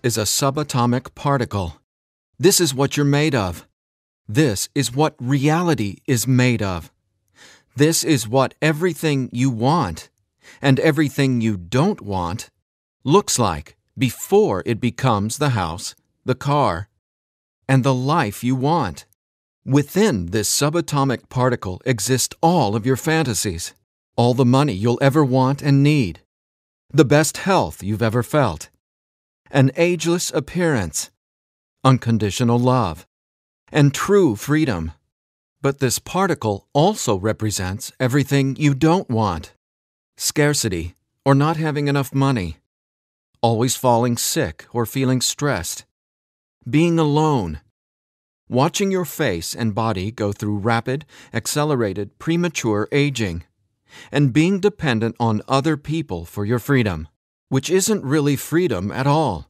is a subatomic particle. This is what you're made of. This is what reality is made of. This is what everything you want and everything you don't want looks like before it becomes the house, the car, and the life you want. Within this subatomic particle exist all of your fantasies, all the money you'll ever want and need, the best health you've ever felt, an ageless appearance, unconditional love, and true freedom. But this particle also represents everything you don't want: scarcity or not having enough money, always falling sick or feeling stressed, being alone, watching your face and body go through rapid, accelerated, premature aging, and being dependent on other people for your freedom, which isn't really freedom at all.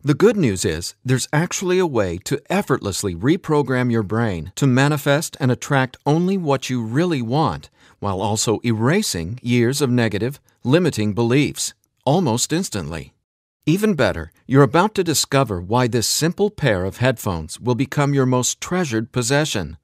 The good news is there's actually a way to effortlessly reprogram your brain to manifest and attract only what you really want, while also erasing years of negative, limiting beliefs, almost instantly. Even better, you're about to discover why this simple pair of headphones will become your most treasured possession,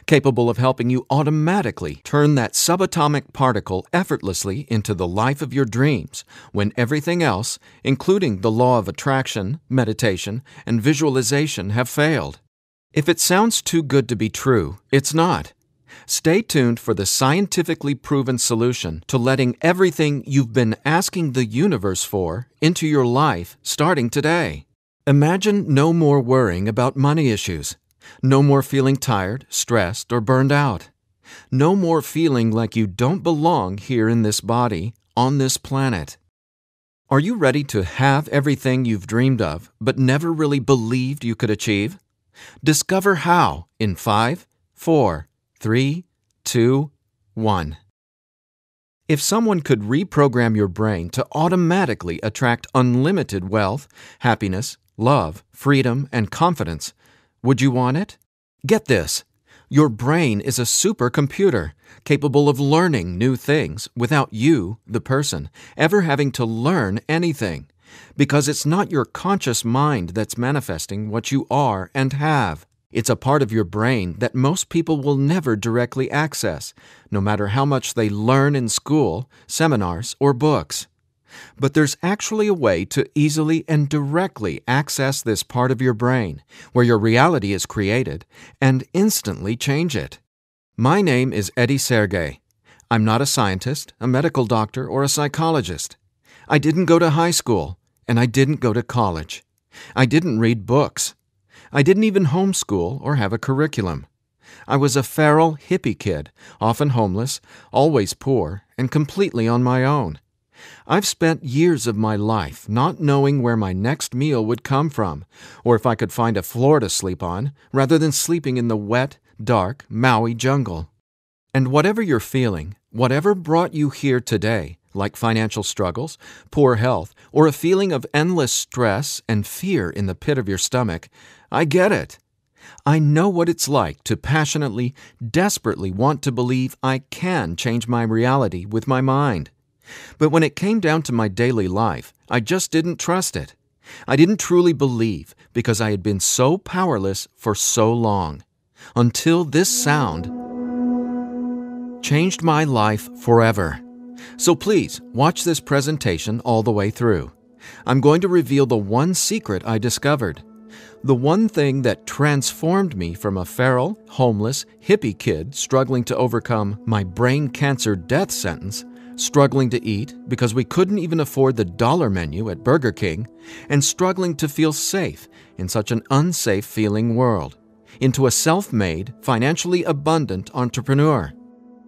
capable of helping you automatically turn that subatomic particle effortlessly into the life of your dreams when everything else, including the law of attraction, meditation, and visualization, have failed. If it sounds too good to be true, it's not. Stay tuned for the scientifically proven solution to letting everything you've been asking the universe for into your life starting today. Imagine no more worrying about money issues. No more feeling tired, stressed, or burned out. No more feeling like you don't belong here in this body, on this planet. Are you ready to have everything you've dreamed of but never really believed you could achieve? Discover how in 5, 4, 3, 2, 1. If someone could reprogram your brain to automatically attract unlimited wealth, happiness, love, freedom, and confidence, would you want it? Get this. Your brain is a supercomputer capable of learning new things without you, the person, ever having to learn anything, because it's not your conscious mind that's manifesting what you are and have. It's a part of your brain that most people will never directly access, no matter how much they learn in school, seminars, or books. But there's actually a way to easily and directly access this part of your brain, where your reality is created, and instantly change it. My name is Eddie Sergey. I'm not a scientist, a medical doctor, or a psychologist. I didn't go to high school, and I didn't go to college. I didn't read books. I didn't even homeschool or have a curriculum. I was a feral hippie kid, often homeless, always poor, and completely on my own. I've spent years of my life not knowing where my next meal would come from, or if I could find a floor to sleep on, rather than sleeping in the wet, dark Maui jungle. And whatever you're feeling, whatever brought you here today, like financial struggles, poor health, or a feeling of endless stress and fear in the pit of your stomach, I get it. I know what it's like to passionately, desperately want to believe I can change my reality with my mind. But when it came down to my daily life, I just didn't trust it. I didn't truly believe because I had been so powerless for so long. Until this sound changed my life forever. So please, watch this presentation all the way through. I'm going to reveal the one secret I discovered. The one thing that transformed me from a feral, homeless, hippie kid struggling to overcome my brain cancer death sentence, struggling to eat because we couldn't even afford the dollar menu at Burger King, and struggling to feel safe in such an unsafe-feeling world, into a self-made, financially abundant entrepreneur.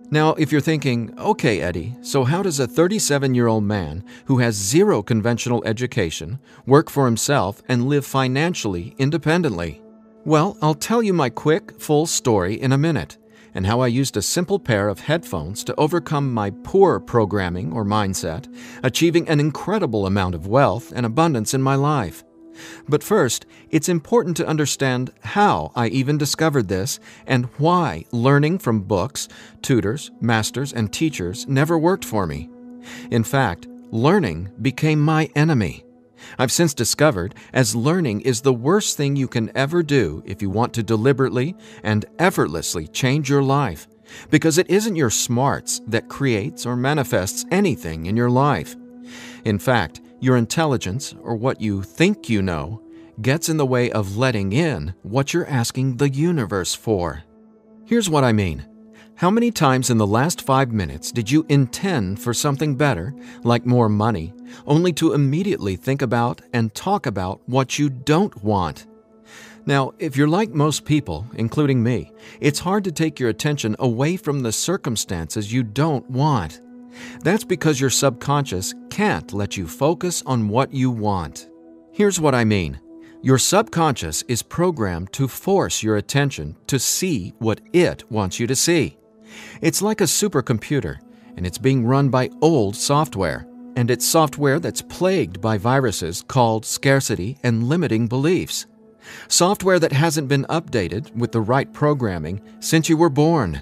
Now, if you're thinking, okay, Eddie, so how does a 37-year-old man who has zero conventional education work for himself and live financially independently? Well, I'll tell you my quick, full story in a minute, and how I used a simple pair of headphones to overcome my poor programming or mindset, achieving an incredible amount of wealth and abundance in my life. But first, it's important to understand how I even discovered this and why learning from books, tutors, masters, and teachers never worked for me. In fact, learning became my enemy. I've since discovered as learning is the worst thing you can ever do if you want to deliberately and effortlessly change your life, because it isn't your smarts that creates or manifests anything in your life. In fact, your intelligence, or what you think you know, gets in the way of letting in what you're asking the universe for. Here's what I mean. How many times in the last 5 minutes did you intend for something better, like more money, only to immediately think about and talk about what you don't want? Now, if you're like most people, including me, it's hard to take your attention away from the circumstances you don't want. That's because your subconscious can't let you focus on what you want. Here's what I mean. Your subconscious is programmed to force your attention to see what it wants you to see. It's like a supercomputer, and it's being run by old software, and it's software that's plagued by viruses called scarcity and limiting beliefs. Software that hasn't been updated with the right programming since you were born.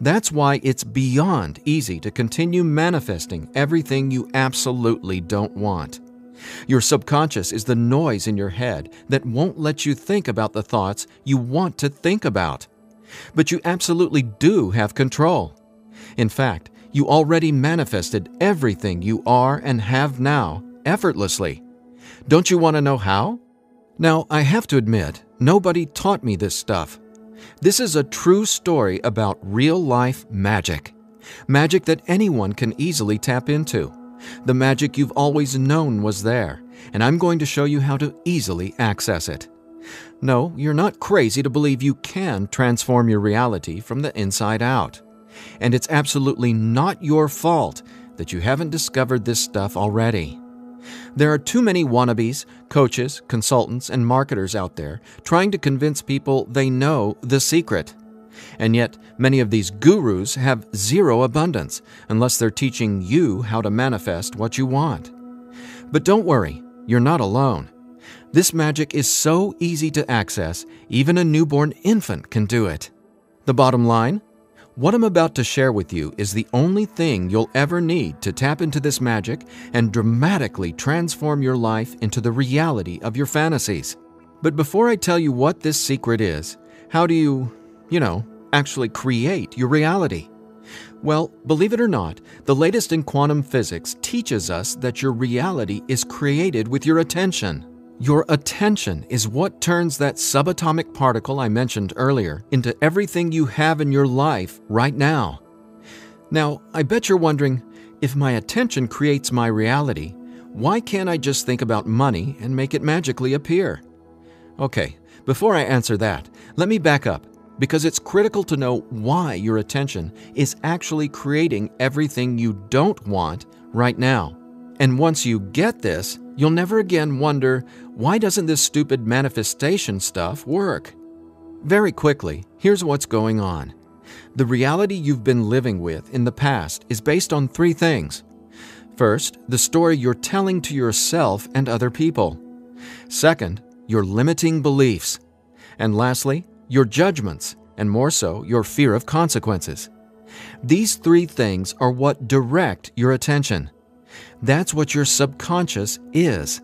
That's why it's beyond easy to continue manifesting everything you absolutely don't want. Your subconscious is the noise in your head that won't let you think about the thoughts you want to think about. But you absolutely do have control. In fact, you already manifested everything you are and have now effortlessly. Don't you want to know how? Now, I have to admit, nobody taught me this stuff. This is a true story about real-life magic. Magic that anyone can easily tap into. The magic you've always known was there, and I'm going to show you how to easily access it. No, you're not crazy to believe you can transform your reality from the inside out. And it's absolutely not your fault that you haven't discovered this stuff already. There are too many wannabes, coaches, consultants, and marketers out there trying to convince people they know the secret. And yet, many of these gurus have zero abundance unless they're teaching you how to manifest what you want. But don't worry, you're not alone. This magic is so easy to access, even a newborn infant can do it. The bottom line? What I'm about to share with you is the only thing you'll ever need to tap into this magic and dramatically transform your life into the reality of your fantasies. But before I tell you what this secret is, how do you actually create your reality? Well, believe it or not, the latest in quantum physics teaches us that your reality is created with your attention. Your attention is what turns that subatomic particle I mentioned earlier into everything you have in your life right now. Now, I bet you're wondering, if my attention creates my reality, why can't I just think about money and make it magically appear? Okay, before I answer that, let me back up, because it's critical to know why your attention is actually creating everything you don't want right now. And once you get this, you'll never again wonder, why doesn't this stupid manifestation stuff work? Very quickly, here's what's going on. The reality you've been living with in the past is based on 3 things. First, the story you're telling to yourself and other people. Second, your limiting beliefs. And lastly, your judgments, and more so, your fear of consequences. These 3 things are what direct your attention. That's what your subconscious is.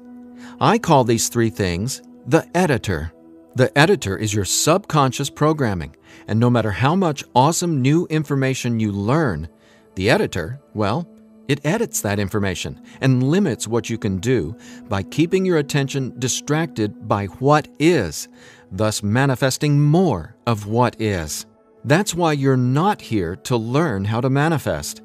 I call these 3 things the editor. The editor is your subconscious programming, and no matter how much awesome new information you learn, the editor, well, it edits that information and limits what you can do by keeping your attention distracted by what is, thus manifesting more of what is. That's why you're not here to learn how to manifest.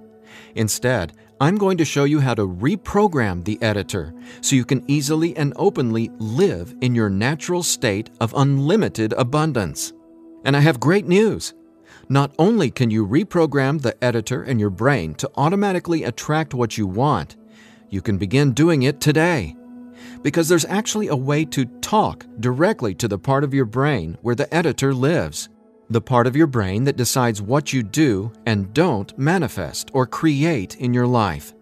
Instead, I'm going to show you how to reprogram the editor so you can easily and openly live in your natural state of unlimited abundance. And I have great news. Not only can you reprogram the editor in your brain to automatically attract what you want, you can begin doing it today. Because there's actually a way to talk directly to the part of your brain where the editor lives. The part of your brain that decides what you do and don't manifest or create in your life,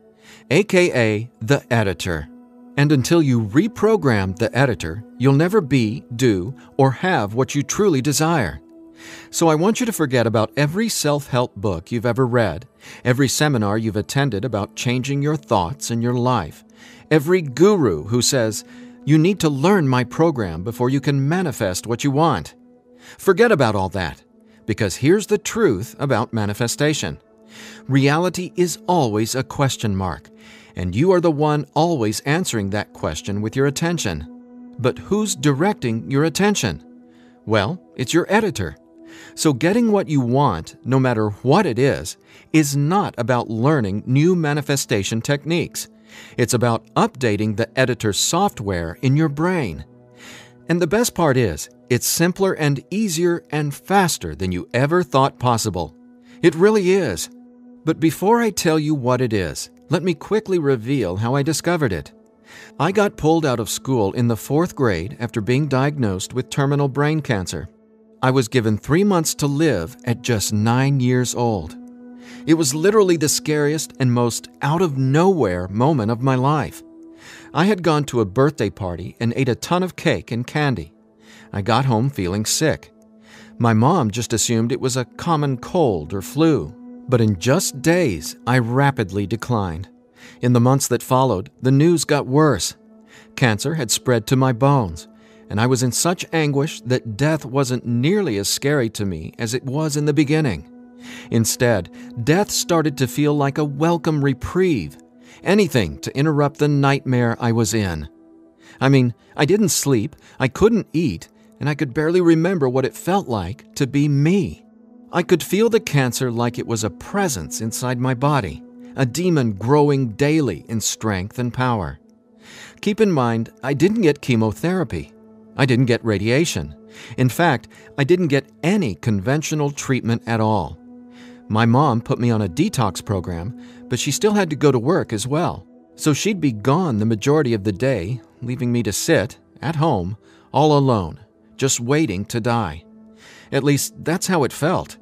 aka the editor. And until you reprogram the editor, you'll never be, do, or have what you truly desire. So I want you to forget about every self-help book you've ever read, every seminar you've attended about changing your thoughts and your life, Every guru who says, "You need to learn my program before you can manifest what you want." Forget about all that, because here's the truth about manifestation. Reality is always a question mark, and you are the one always answering that question with your attention. But who's directing your attention? Well, it's your editor. So getting what you want, no matter what it is not about learning new manifestation techniques. It's about updating the editor's software in your brain. And the best part is, it's simpler and easier and faster than you ever thought possible. It really is. But before I tell you what it is, let me quickly reveal how I discovered it. I got pulled out of school in the 4th grade after being diagnosed with terminal brain cancer. I was given 3 months to live at just 9 years old. It was literally the scariest and most out-of-nowhere moment of my life. I had gone to a birthday party and ate a ton of cake and candy. I got home feeling sick. My mom just assumed it was a common cold or flu. But in just days, I rapidly declined. In the months that followed, the news got worse. Cancer had spread to my bones, and I was in such anguish that death wasn't nearly as scary to me as it was in the beginning. Instead, death started to feel like a welcome reprieve, anything to interrupt the nightmare I was in. I mean, I didn't sleep, I couldn't eat, and I could barely remember what it felt like to be me. I could feel the cancer like it was a presence inside my body, a demon growing daily in strength and power. Keep in mind, I didn't get chemotherapy. I didn't get radiation. In fact, I didn't get any conventional treatment at all. My mom put me on a detox program, but she still had to go to work as well. So she'd be gone the majority of the day, leaving me to sit, at home, all alone, just waiting to die. At least, that's how it felt.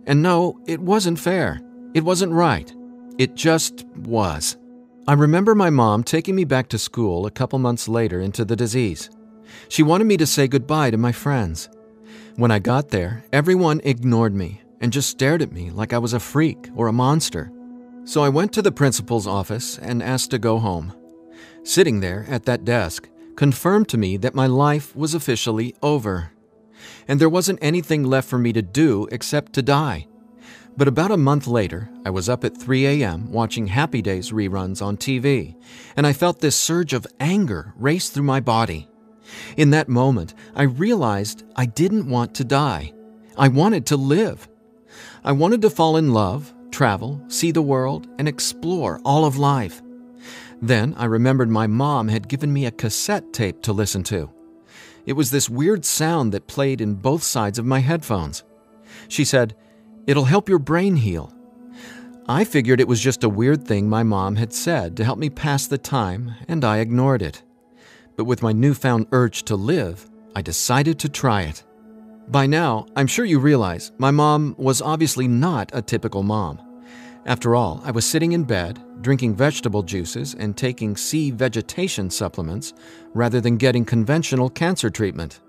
And no, it wasn't fair. It wasn't right. It just was. I remember my mom taking me back to school a couple months later into the disease. She wanted me to say goodbye to my friends. When I got there, everyone ignored me and just stared at me like I was a freak or a monster. So I went to the principal's office and asked to go home. Sitting there at that desk confirmed to me that my life was officially over. And there wasn't anything left for me to do except to die. But about a month later, I was up at 3 a.m. watching Happy Days reruns on TV, and I felt this surge of anger race through my body. In that moment, I realized I didn't want to die. I wanted to live. I wanted to fall in love, travel, see the world, and explore all of life. Then I remembered my mom had given me a cassette tape to listen to. It was this weird sound that played in both sides of my headphones. She said, "It'll help your brain heal." I figured it was just a weird thing my mom had said to help me pass the time, and I ignored it. But with my newfound urge to live, I decided to try it. By now, I'm sure you realize my mom was obviously not a typical mom. After all, I was sitting in bed, drinking vegetable juices and taking sea vegetation supplements rather than getting conventional cancer treatment.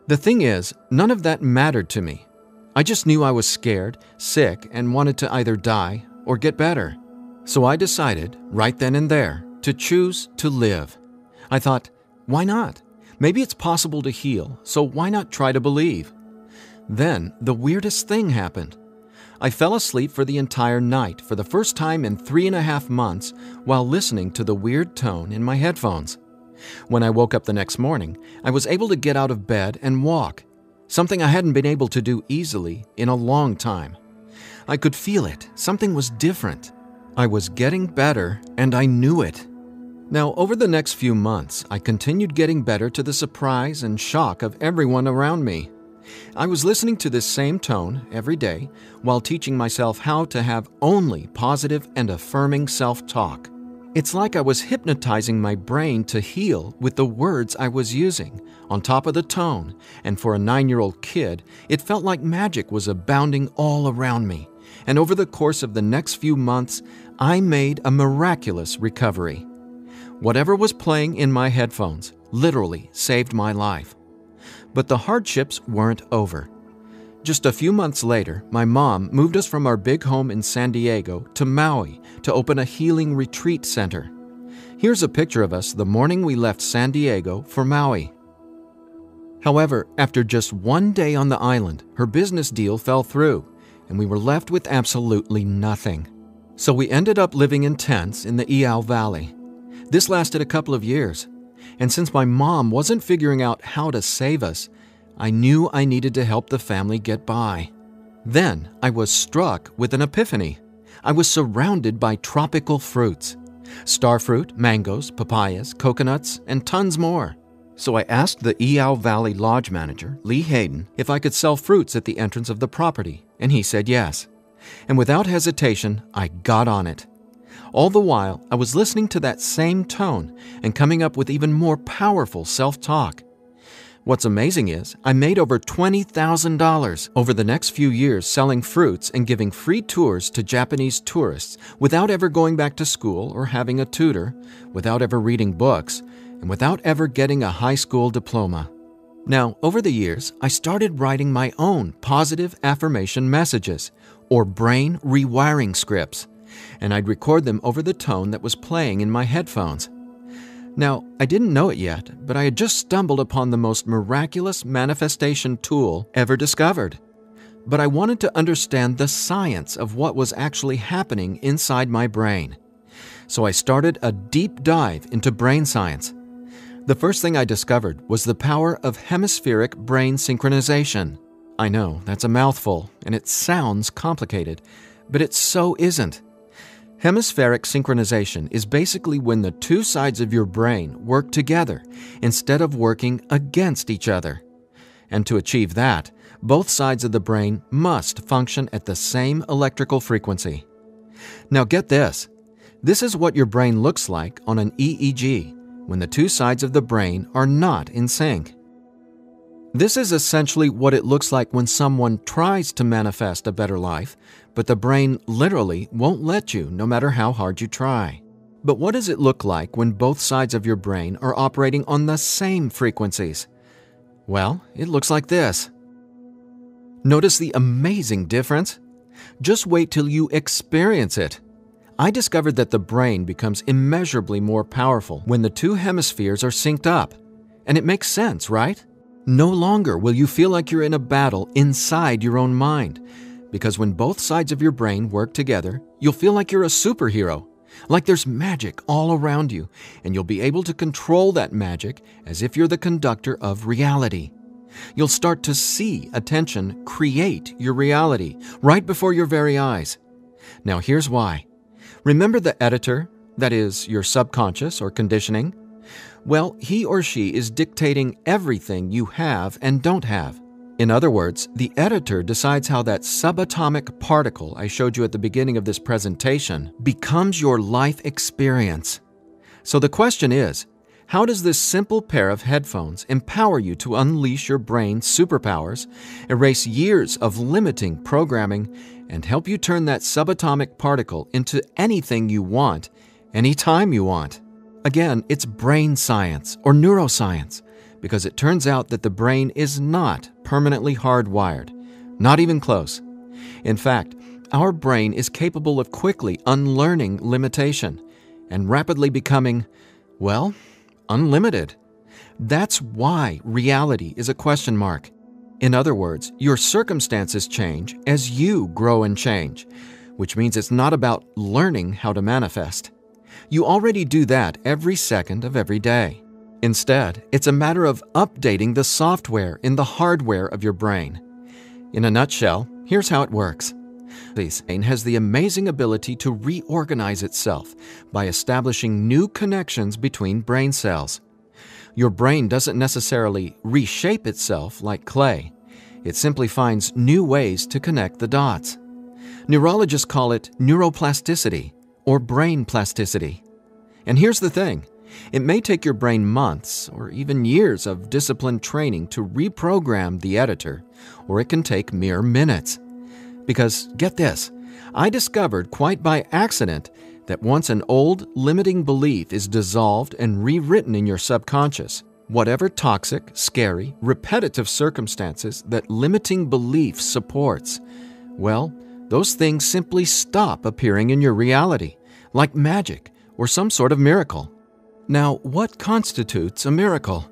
The thing is, none of that mattered to me. I just knew I was scared, sick, and wanted to either die or get better. So I decided, right then and there, to choose to live. I thought, why not? Maybe it's possible to heal, so why not try to believe? Then, the weirdest thing happened. I fell asleep for the entire night for the first time in 3.5 months while listening to the weird tone in my headphones. When I woke up the next morning, I was able to get out of bed and walk, something I hadn't been able to do easily in a long time. I could feel it. Something was different. I was getting better, and I knew it. Now, over the next few months, I continued getting better to the surprise and shock of everyone around me. I was listening to this same tone every day while teaching myself how to have only positive and affirming self-talk. It's like I was hypnotizing my brain to heal with the words I was using, on top of the tone, and for a 9-year-old kid, it felt like magic was abounding all around me. And over the course of the next few months, I made a miraculous recovery. Whatever was playing in my headphones literally saved my life. But the hardships weren't over. Just a few months later, my mom moved us from our big home in San Diego to Maui to open a healing retreat center. Here's a picture of us the morning we left San Diego for Maui. However, after just one day on the island, her business deal fell through, and we were left with absolutely nothing. So we ended up living in tents in the Iao Valley. This lasted a couple of years, and since my mom wasn't figuring out how to save us, I knew I needed to help the family get by. Then I was struck with an epiphany. I was surrounded by tropical fruits: starfruit, mangoes, papayas, coconuts, and tons more. So I asked the Iao Valley Lodge manager, Lee Hayden, if I could sell fruits at the entrance of the property, and he said yes. And without hesitation, I got on it. All the while, I was listening to that same tone and coming up with even more powerful self-talk. What's amazing is I made over $20,000 over the next few years selling fruits and giving free tours to Japanese tourists without ever going back to school or having a tutor, without ever reading books, and without ever getting a high school diploma. Now, over the years, I started writing my own positive affirmation messages, or brain rewiring scripts, and I'd record them over the tone that was playing in my headphones. Now, I didn't know it yet, but I had just stumbled upon the most miraculous manifestation tool ever discovered. But I wanted to understand the science of what was actually happening inside my brain. So I started a deep dive into brain science. The first thing I discovered was the power of hemispheric brain synchronization. I know, that's a mouthful, and it sounds complicated, but it so isn't. Hemispheric synchronization is basically when the two sides of your brain work together instead of working against each other. And to achieve that, both sides of the brain must function at the same electrical frequency. Now get this. This is what your brain looks like on an EEG when the two sides of the brain are not in sync. This is essentially what it looks like when someone tries to manifest a better life, but the brain literally won't let you no matter how hard you try. But what does it look like when both sides of your brain are operating on the same frequencies? Well, it looks like this. Notice the amazing difference? Just wait till you experience it. I discovered that the brain becomes immeasurably more powerful when the two hemispheres are synced up. And it makes sense, right? No longer will you feel like you're in a battle inside your own mind, because when both sides of your brain work together, you'll feel like you're a superhero, like there's magic all around you, and you'll be able to control that magic as if you're the conductor of reality. You'll start to see attention create your reality right before your very eyes. Now here's why. Remember the editor, that is, your subconscious or conditioning? Well, he or she is dictating everything you have and don't have. In other words, the editor decides how that subatomic particle I showed you at the beginning of this presentation becomes your life experience. So the question is, how does this simple pair of headphones empower you to unleash your brain's superpowers, erase years of limiting programming, and help you turn that subatomic particle into anything you want, anytime you want? Again, it's brain science or neuroscience, because it turns out that the brain is not permanently hardwired, not even close. In fact, our brain is capable of quickly unlearning limitation and rapidly becoming, well, unlimited. That's why reality is a question mark. In other words, your circumstances change as you grow and change, which means it's not about learning how to manifest. You already do that every second of every day. Instead, it's a matter of updating the software in the hardware of your brain. In a nutshell, here's how it works. The brain has the amazing ability to reorganize itself by establishing new connections between brain cells. Your brain doesn't necessarily reshape itself like clay. It simply finds new ways to connect the dots. Neurologists call it neuroplasticity or brain plasticity. And here's the thing. It may take your brain months or even years of disciplined training to reprogram the editor, or it can take mere minutes. Because, get this, I discovered quite by accident that once an old, limiting belief is dissolved and rewritten in your subconscious, whatever toxic, scary, repetitive circumstances that limiting belief supports, well, those things simply stop appearing in your reality, like magic or some sort of miracle. Now, what constitutes a miracle?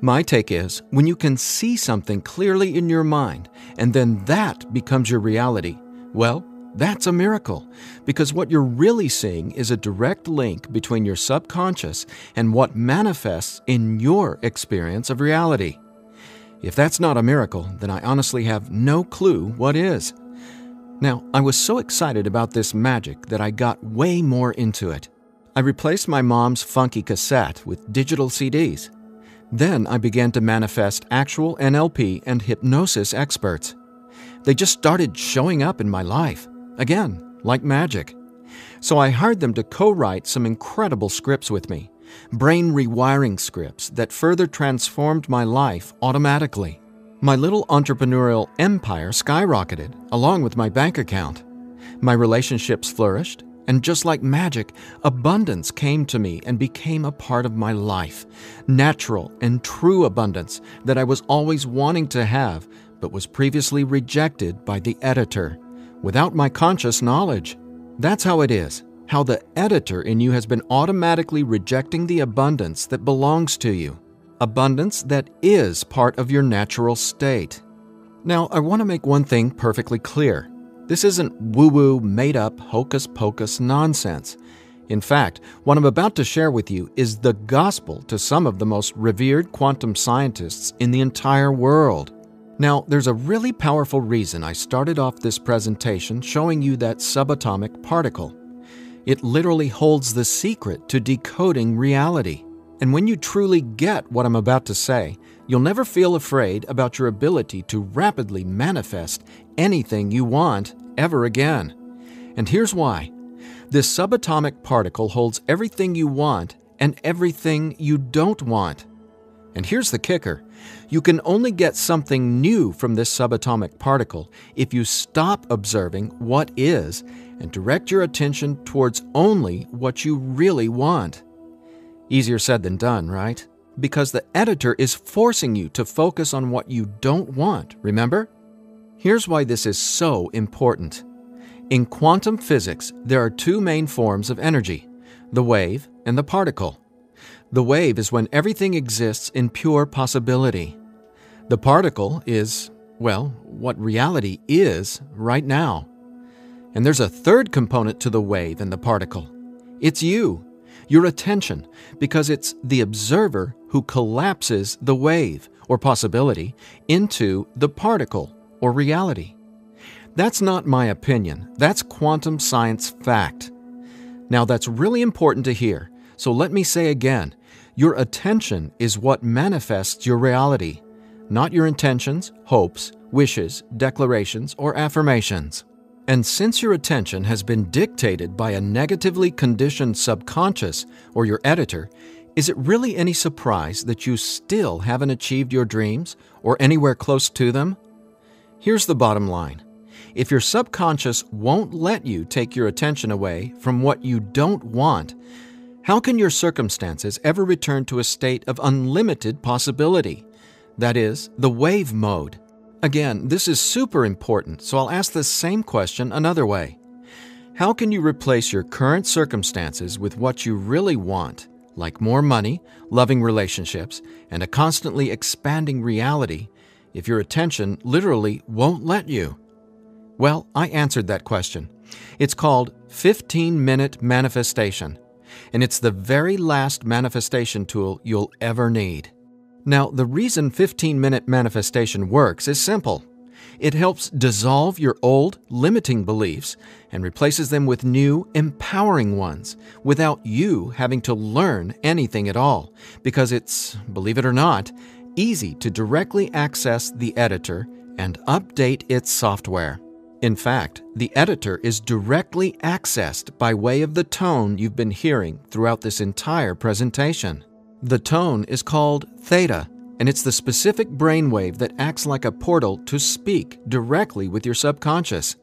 My take is when you can see something clearly in your mind and then that becomes your reality, well, that's a miracle, because what you're really seeing is a direct link between your subconscious and what manifests in your experience of reality. If that's not a miracle, then I honestly have no clue what is. Now, I was so excited about this magic that I got way more into it. I replaced my mom's funky cassette with digital CDs. Then I began to manifest actual NLP and hypnosis experts. They just started showing up in my life, again, like magic. So I hired them to co-write some incredible scripts with me, brain rewiring scripts that further transformed my life automatically. My little entrepreneurial empire skyrocketed, along with my bank account. My relationships flourished, and just like magic, abundance came to me and became a part of my life. Natural and true abundance that I was always wanting to have, but was previously rejected by the editor, without my conscious knowledge. That's how it is, how the editor in you has been automatically rejecting the abundance that belongs to you. Abundance that is part of your natural state. Now, I want to make one thing perfectly clear. This isn't woo-woo, made-up, hocus-pocus nonsense. In fact, what I'm about to share with you is the gospel to some of the most revered quantum scientists in the entire world. Now, there's a really powerful reason I started off this presentation showing you that subatomic particle. It literally holds the secret to decoding reality. And when you truly get what I'm about to say, you'll never feel afraid about your ability to rapidly manifest anything you want ever again. And here's why. This subatomic particle holds everything you want and everything you don't want. And here's the kicker. You can only get something new from this subatomic particle if you stop observing what is and direct your attention towards only what you really want. Easier said than done, right? Because the editor is forcing you to focus on what you don't want, remember? Here's why this is so important. In quantum physics, there are two main forms of energy, the wave and the particle. The wave is when everything exists in pure possibility. The particle is, well, what reality is right now. And there's a third component to the wave and the particle. It's you. Your attention, because it's the observer who collapses the wave, or possibility, into the particle, or reality. That's not my opinion. That's quantum science fact. Now that's really important to hear, so let me say again, your attention is what manifests your reality, not your intentions, hopes, wishes, declarations, or affirmations. And since your attention has been dictated by a negatively conditioned subconscious or your editor, is it really any surprise that you still haven't achieved your dreams or anywhere close to them? Here's the bottom line. If your subconscious won't let you take your attention away from what you don't want, how can your circumstances ever return to a state of unlimited possibility? That is, the wave mode. Again, this is super important, so I'll ask the same question another way. How can you replace your current circumstances with what you really want, like more money, loving relationships, and a constantly expanding reality, if your attention literally won't let you? Well, I answered that question. It's called 15-minute manifestation, and it's the very last manifestation tool you'll ever need. Now, the reason 15-minute manifestation works is simple. It helps dissolve your old, limiting beliefs and replaces them with new, empowering ones without you having to learn anything at all, because it's, believe it or not, easy to directly access the editor and update its software. In fact, the editor is directly accessed by way of the tone you've been hearing throughout this entire presentation. The tone is called theta, and it's the specific brainwave that acts like a portal to speak directly with your subconscious.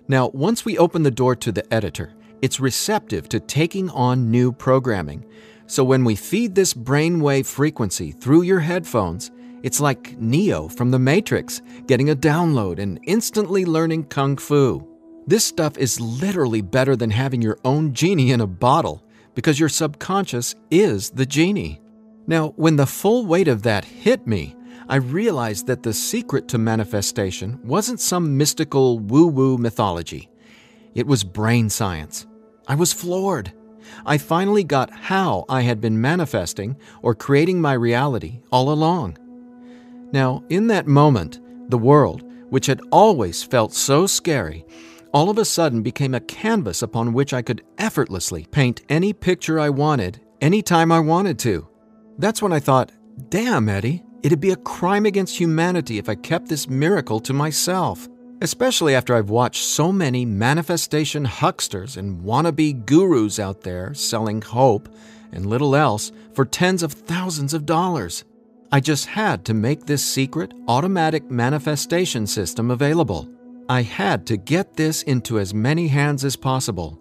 Now, once we open the door to the editor, it's receptive to taking on new programming. So when we feed this brainwave frequency through your headphones, it's like Neo from the Matrix getting a download and instantly learning Kung Fu. This stuff is literally better than having your own genie in a bottle, because your subconscious is the genie. Now, when the full weight of that hit me, I realized that the secret to manifestation wasn't some mystical woo-woo mythology. It was brain science. I was floored. I finally got how I had been manifesting or creating my reality all along. Now, in that moment, the world, which had always felt so scary, all of a sudden became a canvas upon which I could effortlessly paint any picture I wanted, anytime I wanted to. That's when I thought, damn, Eddie, it'd be a crime against humanity if I kept this miracle to myself. Especially after I've watched so many manifestation hucksters and wannabe gurus out there selling hope and little else for tens of thousands of dollars. I just had to make this secret, automatic manifestation system available. I had to get this into as many hands as possible.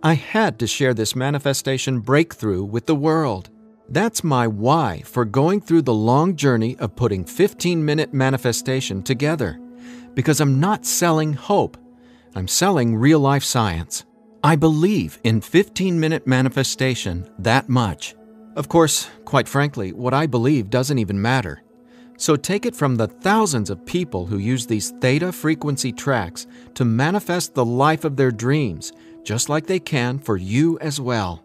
I had to share this manifestation breakthrough with the world. That's my why for going through the long journey of putting 15-minute manifestation together. Because I'm not selling hope. I'm selling real-life science. I believe in 15-minute manifestation that much. Of course, quite frankly, what I believe doesn't even matter. So take it from the thousands of people who use these theta frequency tracks to manifest the life of their dreams, just like they can for you as well.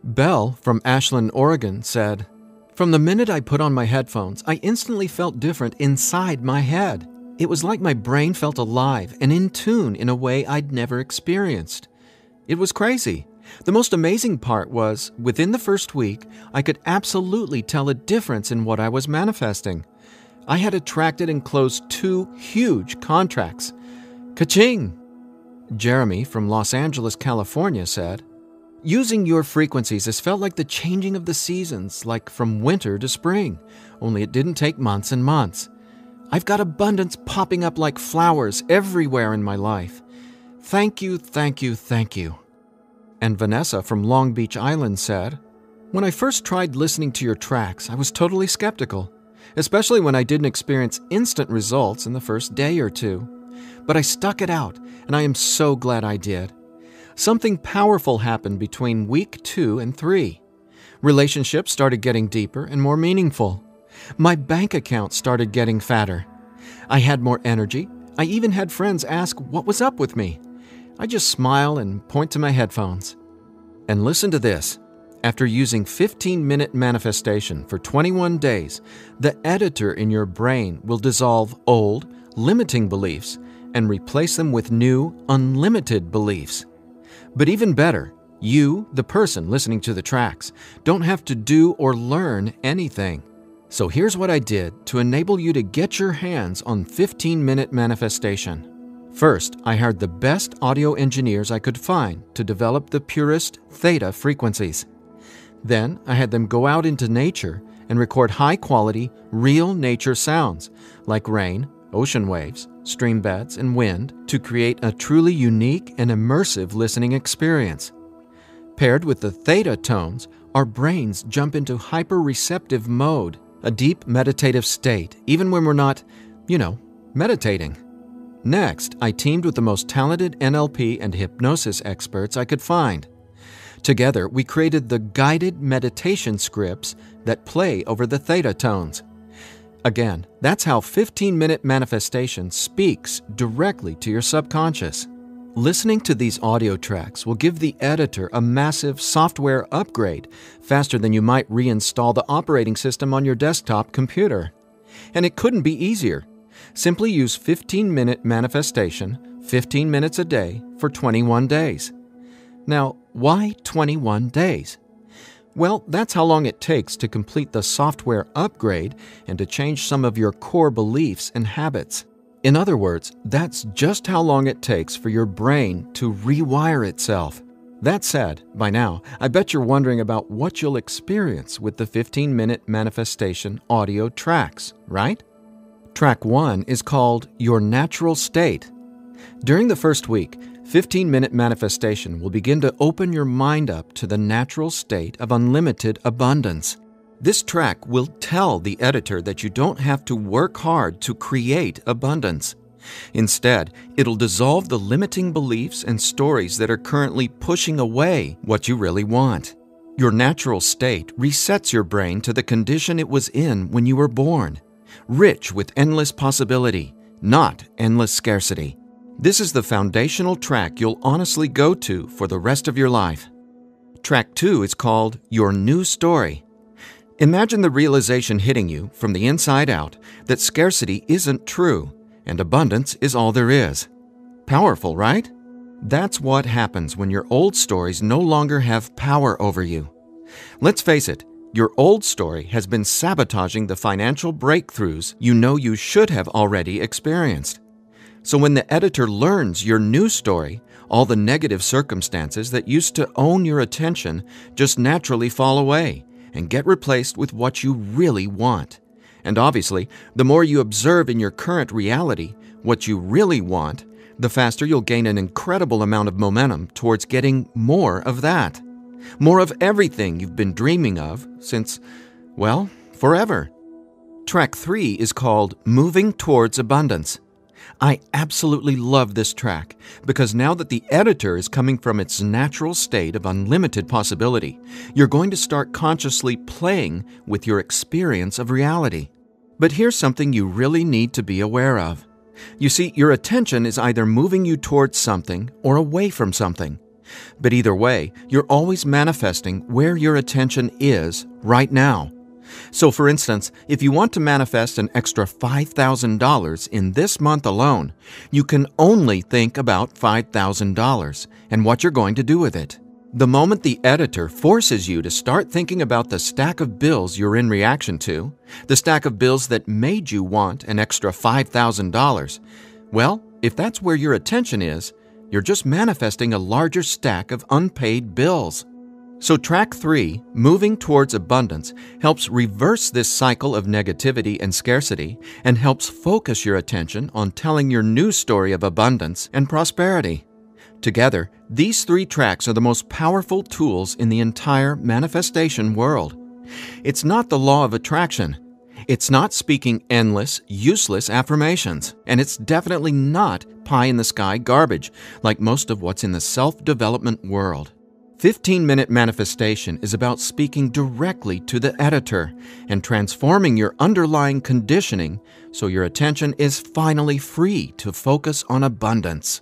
Belle from Ashland, Oregon said, "From the minute I put on my headphones, I instantly felt different inside my head. It was like my brain felt alive and in tune in a way I'd never experienced. It was crazy. The most amazing part was, within the first week, I could absolutely tell a difference in what I was manifesting. I had attracted and closed 2 huge contracts. Ka-ching!" Jeremy from Los Angeles, California said, "Using your frequencies has felt like the changing of the seasons, like from winter to spring, only it didn't take months and months. I've got abundance popping up like flowers everywhere in my life. Thank you, thank you, thank you." And Vanessa from Long Beach Island said, "When I first tried listening to your tracks, I was totally skeptical, especially when I didn't experience instant results in the first day or 2. But I stuck it out, and I am so glad I did. Something powerful happened between week 2 and 3. Relationships started getting deeper and more meaningful. My bank account started getting fatter. I had more energy. I even had friends ask what was up with me. I just smile and point to my headphones. And listen to this. After using 15-minute manifestation for 21 days, the editor in your brain will dissolve old, limiting beliefs and replace them with new, unlimited beliefs. But even better, you, the person listening to the tracks, don't have to do or learn anything. So here's what I did to enable you to get your hands on 15-minute manifestation. First, I hired the best audio engineers I could find to develop the purest theta frequencies. Then, I had them go out into nature and record high-quality, real nature sounds like rain, ocean waves, stream beds, and wind to create a truly unique and immersive listening experience. Paired with the theta tones, our brains jump into hyper-receptive mode, a deep meditative state, even when we're not, meditating. Next, I teamed with the most talented NLP and hypnosis experts I could find. Together, we created the guided meditation scripts that play over the theta tones. Again, that's how 15-minute manifestation speaks directly to your subconscious. Listening to these audio tracks will give the editor a massive software upgrade faster than you might reinstall the operating system on your desktop computer. And it couldn't be easier. Simply use 15-minute manifestation, 15 minutes a day for 21 days. Now, why 21 days? Well, that's how long it takes to complete the software upgrade and to change some of your core beliefs and habits. In other words, that's just how long it takes for your brain to rewire itself. That said, by now, I bet you're wondering about what you'll experience with the 15-minute manifestation audio tracks, right? Track 1 is called Your Natural State. During the first week, 15-minute manifestation will begin to open your mind up to the natural state of unlimited abundance. This track will tell the editor that you don't have to work hard to create abundance. Instead, it'll dissolve the limiting beliefs and stories that are currently pushing away what you really want. Your natural state resets your brain to the condition it was in when you were born, rich with endless possibility, not endless scarcity. This is the foundational track you'll honestly go to for the rest of your life. Track 2 is called Your New Story. Imagine the realization hitting you from the inside out that scarcity isn't true and abundance is all there is. Powerful, right? That's what happens when your old stories no longer have power over you. Let's face it, your old story has been sabotaging the financial breakthroughs you know you should have already experienced. So when the editor learns your new story, all the negative circumstances that used to own your attention just naturally fall away and get replaced with what you really want. And obviously, the more you observe in your current reality what you really want, the faster you'll gain an incredible amount of momentum towards getting more of that. More of everything you've been dreaming of since, well, forever. Track 3 is called Moving Towards Abundance. I absolutely love this track because now that the editor is coming from its natural state of unlimited possibility, you're going to start consciously playing with your experience of reality. But here's something you really need to be aware of. You see, your attention is either moving you towards something or away from something. But either way, you're always manifesting where your attention is right now. So for instance, if you want to manifest an extra $5,000 in this month alone, you can only think about $5,000 and what you're going to do with it. The moment the editor forces you to start thinking about the stack of bills you're in reaction to, the stack of bills that made you want an extra $5,000, well, if that's where your attention is, you're just manifesting a larger stack of unpaid bills. So track 3, Moving Towards Abundance, helps reverse this cycle of negativity and scarcity and helps focus your attention on telling your new story of abundance and prosperity. Together, these 3 tracks are the most powerful tools in the entire manifestation world. It's not the law of attraction. It's not speaking endless, useless affirmations. And it's definitely not pie-in-the-sky garbage like most of what's in the self-development world. 15-minute manifestation is about speaking directly to the editor and transforming your underlying conditioning so your attention is finally free to focus on abundance.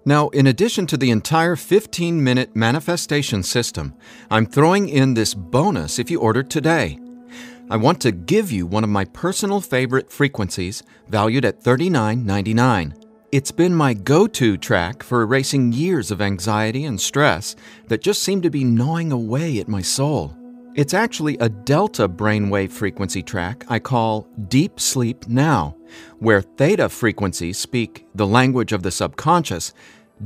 Now, in addition to the entire 15-minute manifestation system, I'm throwing in this bonus if you order today. I want to give you one of my personal favorite frequencies valued at $39.99. It's been my go-to track for erasing years of anxiety and stress that just seem to be gnawing away at my soul. It's actually a delta brainwave frequency track I call Deep Sleep Now, where theta frequencies speak the language of the subconscious,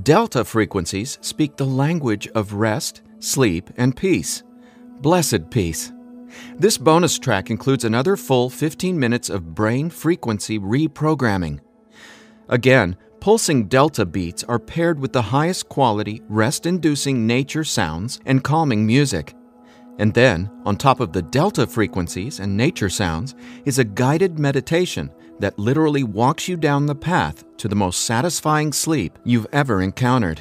delta frequencies speak the language of rest, sleep, and peace. Blessed peace. This bonus track includes another full 15 minutes of brain frequency reprogramming. Again, pulsing delta beats are paired with the highest quality, rest-inducing nature sounds and calming music. And then, on top of the delta frequencies and nature sounds, is a guided meditation that literally walks you down the path to the most satisfying sleep you've ever encountered.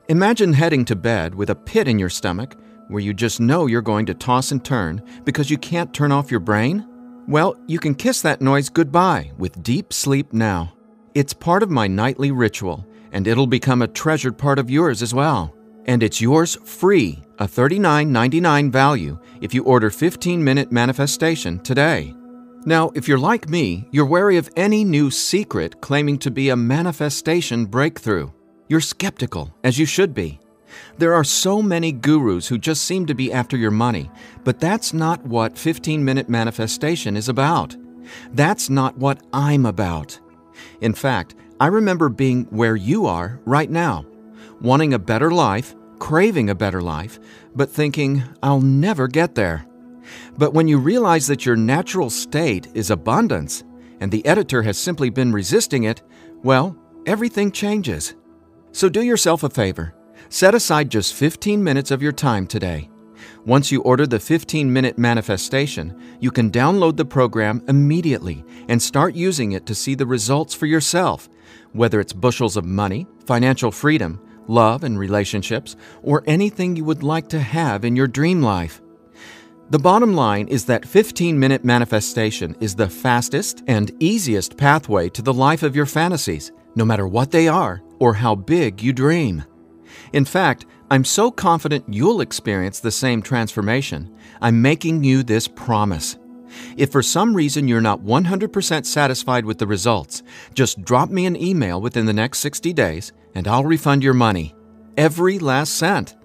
Imagine heading to bed with a pit in your stomach where you just know you're going to toss and turn because you can't turn off your brain? Well, you can kiss that noise goodbye with Deep Sleep Now. It's part of my nightly ritual, and it'll become a treasured part of yours as well. And it's yours free, a $39.99 value, if you order 15-minute manifestation today. Now, if you're like me, you're wary of any new secret claiming to be a manifestation breakthrough. You're skeptical, as you should be. There are so many gurus who just seem to be after your money, but that's not what 15-minute manifestation is about. That's not what I'm about. In fact, I remember being where you are right now, wanting a better life, craving a better life, but thinking, I'll never get there. But when you realize that your natural state is abundance, and the editor has simply been resisting it, well, everything changes. So do yourself a favor. Set aside just 15 minutes of your time today. Once you order the 15-minute manifestation, you can download the program immediately and start using it to see the results for yourself, whether it's bushels of money, financial freedom, love and relationships, or anything you would like to have in your dream life. The bottom line is that 15-minute manifestation is the fastest and easiest pathway to the life of your fantasies, no matter what they are or how big you dream. In fact, I'm so confident you'll experience the same transformation, I'm making you this promise. If for some reason you're not 100% satisfied with the results, just drop me an email within the next 60 days and I'll refund your money. Every last cent.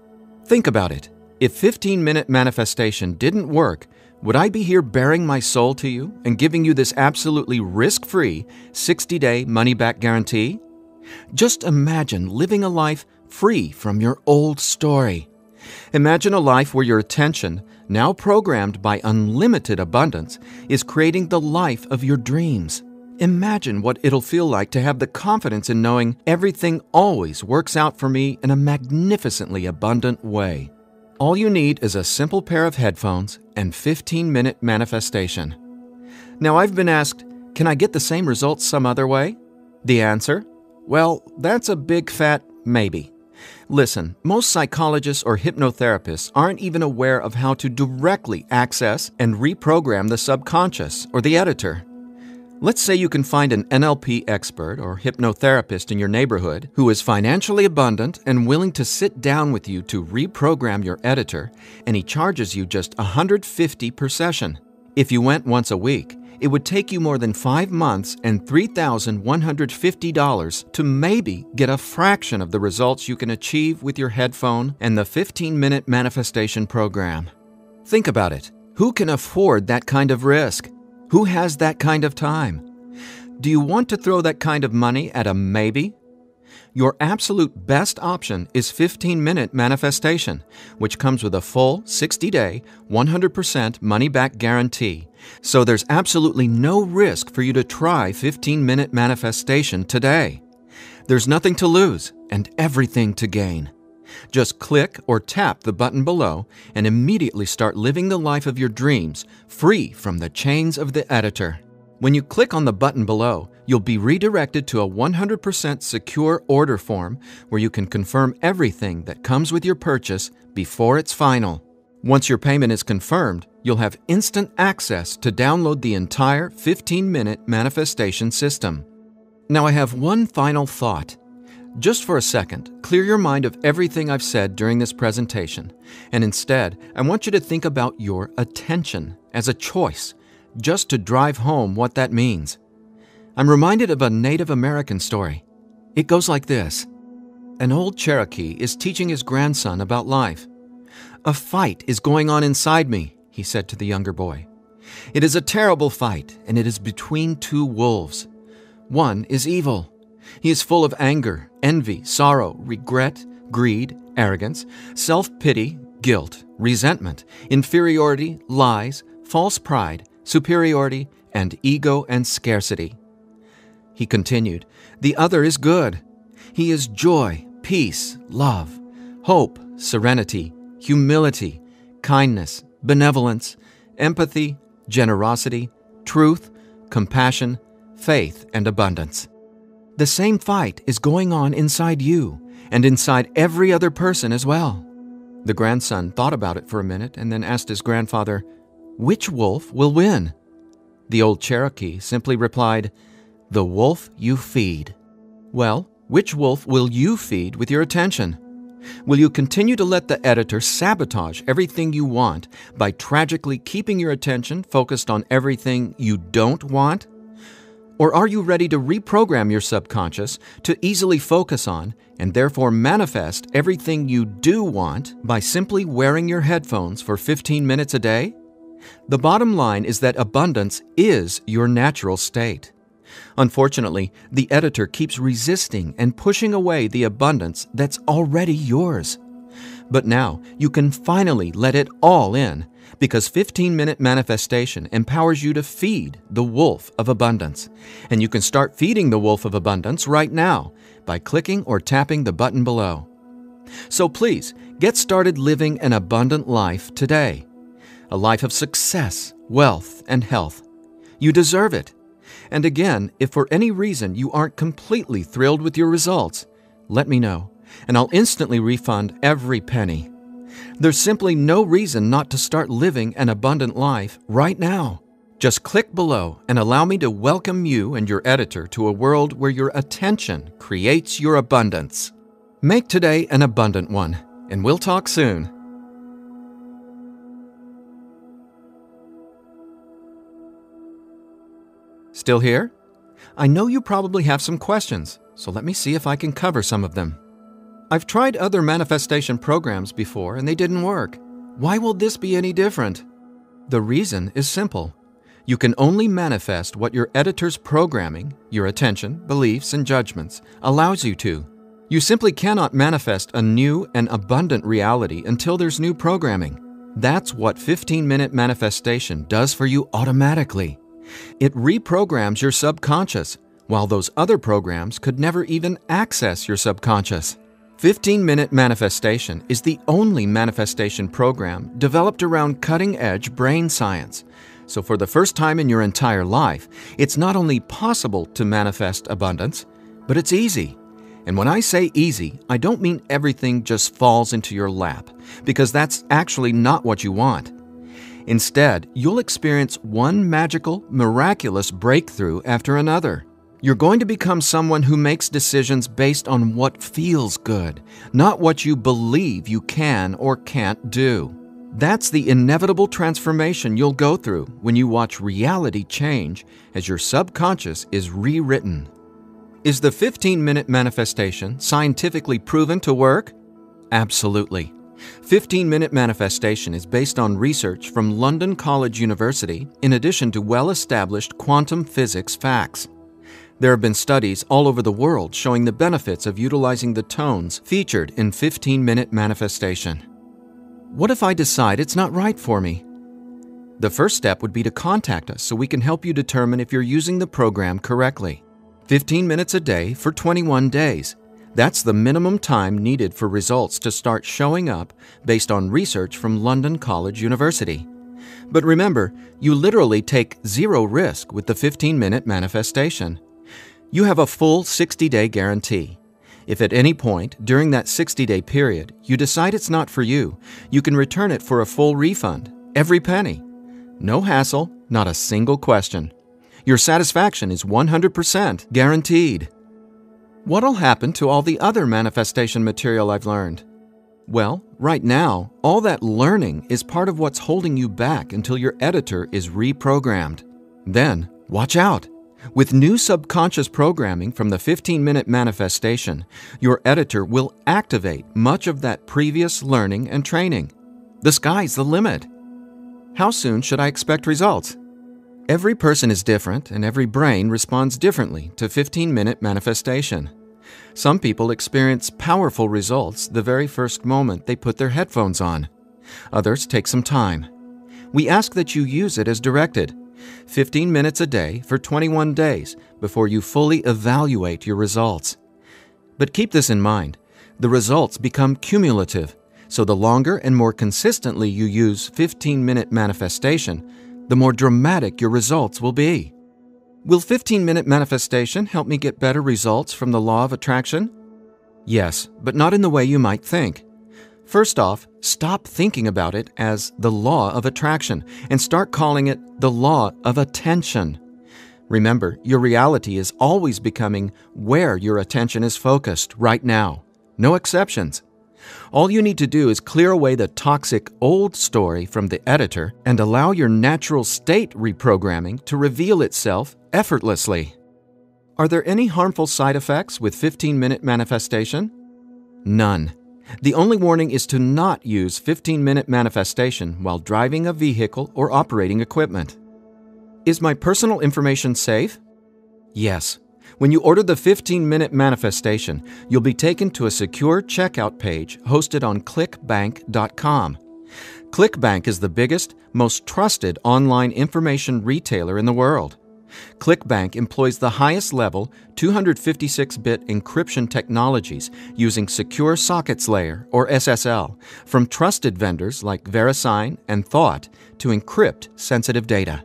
Think about it. If 15-minute manifestation didn't work, would I be here bearing my soul to you and giving you this absolutely risk-free 60-day money-back guarantee? Just imagine living a life free from your old story. Imagine a life where your attention, now programmed by unlimited abundance, is creating the life of your dreams. Imagine what it'll feel like to have the confidence in knowing everything always works out for me in a magnificently abundant way. All you need is a simple pair of headphones and 15-minute manifestation. Now, I've been asked, can I get the same results some other way? The answer? Well, that's a big fat maybe. Listen, most psychologists or hypnotherapists aren't even aware of how to directly access and reprogram the subconscious or the editor. Let's say you can find an NLP expert or hypnotherapist in your neighborhood who is financially abundant and willing to sit down with you to reprogram your editor, and he charges you just $150 per session. If you went once a week, it would take you more than 5 months and $3,150 to maybe get a fraction of the results you can achieve with your headphone and the 15-minute manifestation program. Think about it. Who can afford that kind of risk? Who has that kind of time? Do you want to throw that kind of money at a maybe? Your absolute best option is 15-minute manifestation, which comes with a full 60-day, 100% money-back guarantee. So there's absolutely no risk for you to try 15-minute manifestation today. There's nothing to lose and everything to gain. Just click or tap the button below and immediately start living the life of your dreams, free from the chains of the editor. When you click on the button below, you'll be redirected to a 100% secure order form where you can confirm everything that comes with your purchase before it's final. Once your payment is confirmed, you'll have instant access to download the entire 15-minute manifestation system. Now I have one final thought. Just for a second, clear your mind of everything I've said during this presentation, and instead, I want you to think about your attention as a choice, just to drive home what that means. I'm reminded of a Native American story. It goes like this. An old Cherokee is teaching his grandson about life. "A fight is going on inside me," he said to the younger boy. "It is a terrible fight, and it is between two wolves. One is evil. He is full of anger, envy, sorrow, regret, greed, arrogance, self-pity, guilt, resentment, inferiority, lies, false pride, superiority, and ego and scarcity." He continued, "The other is good. He is joy, peace, love, hope, serenity, humility, kindness, benevolence, empathy, generosity, truth, compassion, faith, and abundance. The same fight is going on inside you and inside every other person as well." The grandson thought about it for a minute and then asked his grandfather, "Which wolf will win?" The old Cherokee simply replied, "The wolf you feed." Well, which wolf will you feed with your attention? Will you continue to let the editor sabotage everything you want by tragically keeping your attention focused on everything you don't want? Or are you ready to reprogram your subconscious to easily focus on and therefore manifest everything you do want by simply wearing your headphones for 15 minutes a day? The bottom line is that abundance is your natural state. Unfortunately, the editor keeps resisting and pushing away the abundance that's already yours. But now you can finally let it all in, because 15-minute manifestation empowers you to feed the wolf of abundance. And you can start feeding the wolf of abundance right now by clicking or tapping the button below. So please, get started living an abundant life today. A life of success, wealth, and health. You deserve it. And again, if for any reason you aren't completely thrilled with your results, let me know. and I'll instantly refund every penny. There's simply no reason not to start living an abundant life right now. Just click below and allow me to welcome you and your editor to a world where your attention creates your abundance. Make today an abundant one, and we'll talk soon. Still here? I know you probably have some questions, so let me see if I can cover some of them. I've tried other manifestation programs before and they didn't work. Why will this be any different? The reason is simple. You can only manifest what your editor's programming, your attention, beliefs, and judgments allows you to. You simply cannot manifest a new and abundant reality until there's new programming. That's what 15-minute manifestation does for you automatically. It reprograms your subconscious, while those other programs could never even access your subconscious. 15-minute manifestation is the only manifestation program developed around cutting-edge brain science. So for the first time in your entire life, it's not only possible to manifest abundance, but it's easy. And when I say easy, I don't mean everything just falls into your lap, because that's actually not what you want. Instead, you'll experience one magical, miraculous breakthrough after another. You're going to become someone who makes decisions based on what feels good, not what you believe you can or can't do. That's the inevitable transformation you'll go through when you watch reality change as your subconscious is rewritten. Is the 15-minute manifestation scientifically proven to work? Absolutely. 15-minute manifestation is based on research from London College University in addition to well-established quantum physics facts. There have been studies all over the world showing the benefits of utilizing the tones featured in 15-minute manifestation. What if I decide it's not right for me? The first step would be to contact us so we can help you determine if you're using the program correctly. 15 minutes a day for 21 days. That's the minimum time needed for results to start showing up based on research from London College University. But remember, you literally take zero risk with the 15-minute manifestation. You have a full 60-day guarantee. If at any point during that 60-day period you decide it's not for you, you can return it for a full refund, every penny. No hassle, not a single question. Your satisfaction is 100% guaranteed. What'll happen to all the other manifestation material I've learned? Well, right now, all that learning is part of what's holding you back until your editor is reprogrammed. Then, watch out! With new subconscious programming from the 15-minute manifestation, your editor will activate much of that previous learning and training. The sky's the limit. How soon should I expect results? Every person is different and every brain responds differently to 15-minute manifestation. Some people experience powerful results the very first moment they put their headphones on. Others take some time. We ask that you use it as directed, 15 minutes a day for 21 days before you fully evaluate your results. But keep this in mind, the results become cumulative, so the longer and more consistently you use 15-minute manifestation, the more dramatic your results will be. Will 15-minute manifestation help me get better results from the law of attraction? Yes, but not in the way you might think. First off, stop thinking about it as the law of attraction and start calling it the law of attention. Remember, your reality is always becoming where your attention is focused right now. No exceptions. All you need to do is clear away the toxic old story from the editor and allow your natural state reprogramming to reveal itself effortlessly. Are there any harmful side effects with 15-minute manifestation? None. The only warning is to not use 15-minute manifestation while driving a vehicle or operating equipment. Is my personal information safe? Yes. When you order the 15-minute manifestation, you'll be taken to a secure checkout page hosted on clickbank.com. ClickBank is the biggest, most trusted online information retailer in the world. ClickBank employs the highest level 256-bit encryption technologies using Secure Sockets Layer, or SSL, from trusted vendors like VeriSign and Thought to encrypt sensitive data.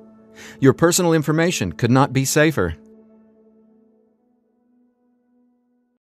Your personal information could not be safer.